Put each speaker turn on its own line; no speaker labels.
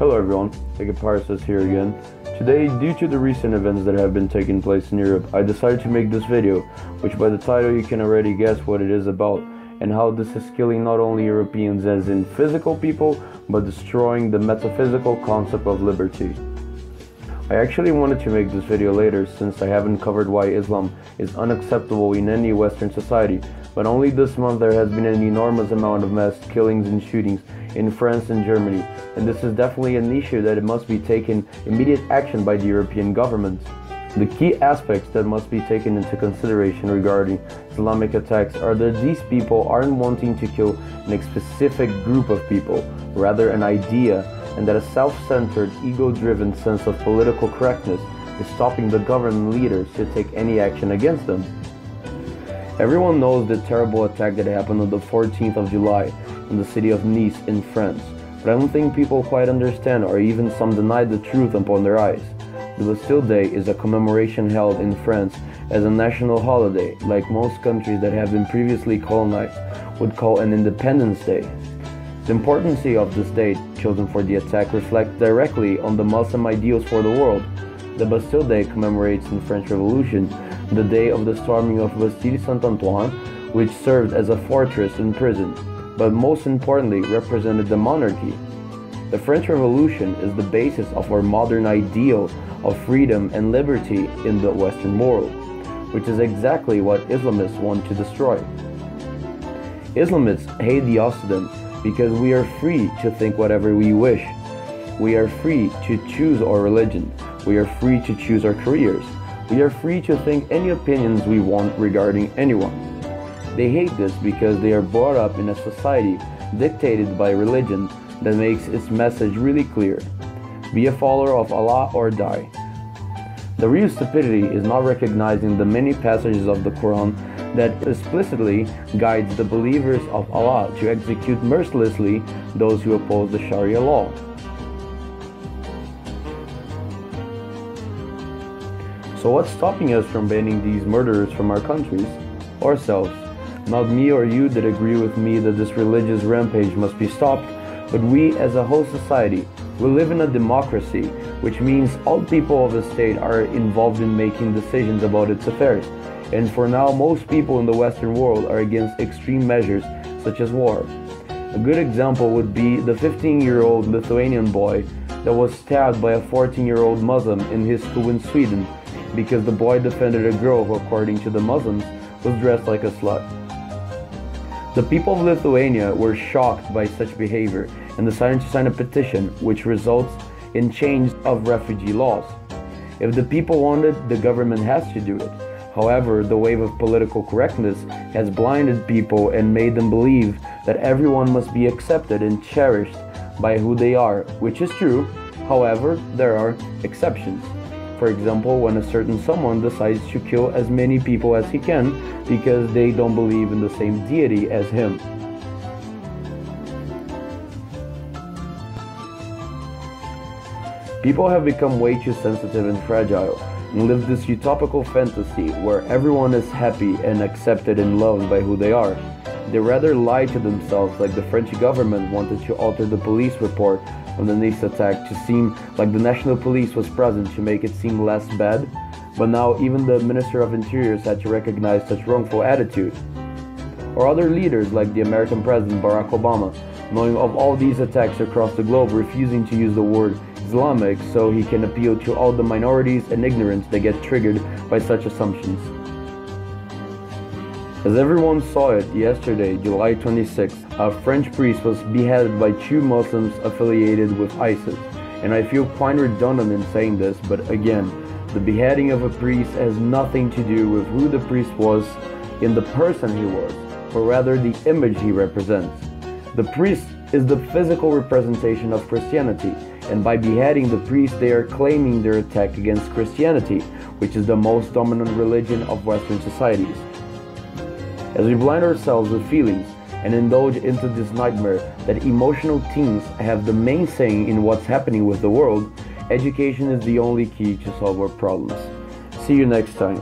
Hello everyone, Ekpyrosis here again. Today, due to the recent events that have been taking place in Europe, I decided to make this video, which by the title you can already guess what it is about, and how this is killing not only Europeans as in physical people, but destroying the metaphysical concept of liberty. I actually wanted to make this video later since I haven't covered why Islam is unacceptable in any Western society, but only this month there has been an enormous amount of mass killings and shootings in France and Germany, and this is definitely an issue that it must be taken immediate action by the European governments. The key aspects that must be taken into consideration regarding Islamic attacks are that these people aren't wanting to kill a specific group of people, rather an idea, and that a self-centered, ego-driven sense of political correctness is stopping the government leaders to take any action against them. Everyone knows the terrible attack that happened on the 14th of July in the city of Nice in France, but I don't think people quite understand, or even some deny the truth upon their eyes. The Bastille Day is a commemoration held in France as a national holiday, like most countries that have been previously colonized would call an Independence Day. The importance of this date chosen for the attack reflects directly on the Muslim ideals for the world. The Bastille Day commemorates in the French Revolution the day of the storming of Bastille Saint-Antoine, which served as a fortress and prison, but most importantly represented the monarchy. The French Revolution is the basis of our modern ideal of freedom and liberty in the Western world, which is exactly what Islamists want to destroy. Islamists hate the Occident because we are free to think whatever we wish. We are free to choose our religion. We are free to choose our careers. We are free to think any opinions we want regarding anyone. They hate this because they are brought up in a society dictated by religion that makes its message really clear: be a follower of Allah or die. The real stupidity is not recognizing the many passages of the Quran that explicitly guides the believers of Allah to execute mercilessly those who oppose the Sharia law. So what's stopping us from banning these murderers from our countries? Ourselves. Not me or you that agree with me that this religious rampage must be stopped, but we as a whole society. We live in a democracy, which means all people of the state are involved in making decisions about its affairs. And for now, most people in the Western world are against extreme measures such as war. A good example would be the 15-year-old Lithuanian boy that was stabbed by a 14-year-old Muslim in his school in Sweden because the boy defended a girl who, according to the Muslims, was dressed like a slut. The people of Lithuania were shocked by such behavior and decided to sign a petition which results in change of refugee laws. If the people want it, the government has to do it. However, the wave of political correctness has blinded people and made them believe that everyone must be accepted and cherished by who they are, which is true. However, there are exceptions. For example, when a certain someone decides to kill as many people as he can because they don't believe in the same deity as him. People have become way too sensitive and fragile and live this utopical fantasy where everyone is happy and accepted and loved by who they are. They rather lie to themselves, like the French government wanted to alter the police report on the Nice attack to seem like the national police was present to make it seem less bad, but now even the Minister of Interior had to recognize such wrongful attitude. Or other leaders like the American President Barack Obama, knowing of all these attacks across the globe, refusing to use the word Islamic so he can appeal to all the minorities and ignorance that get triggered by such assumptions. As everyone saw it yesterday, July 26th, a French priest was beheaded by two Muslims affiliated with ISIS. And I feel quite redundant in saying this, but again, the beheading of a priest has nothing to do with who the priest was in the person he was, but rather the image he represents. The priest is the physical representation of Christianity, and by beheading the priest they are claiming their attack against Christianity, which is the most dominant religion of Western societies. As we blind ourselves with feelings and indulge into this nightmare that emotional teens have the main say in what's happening with the world, education is the only key to solve our problems. See you next time.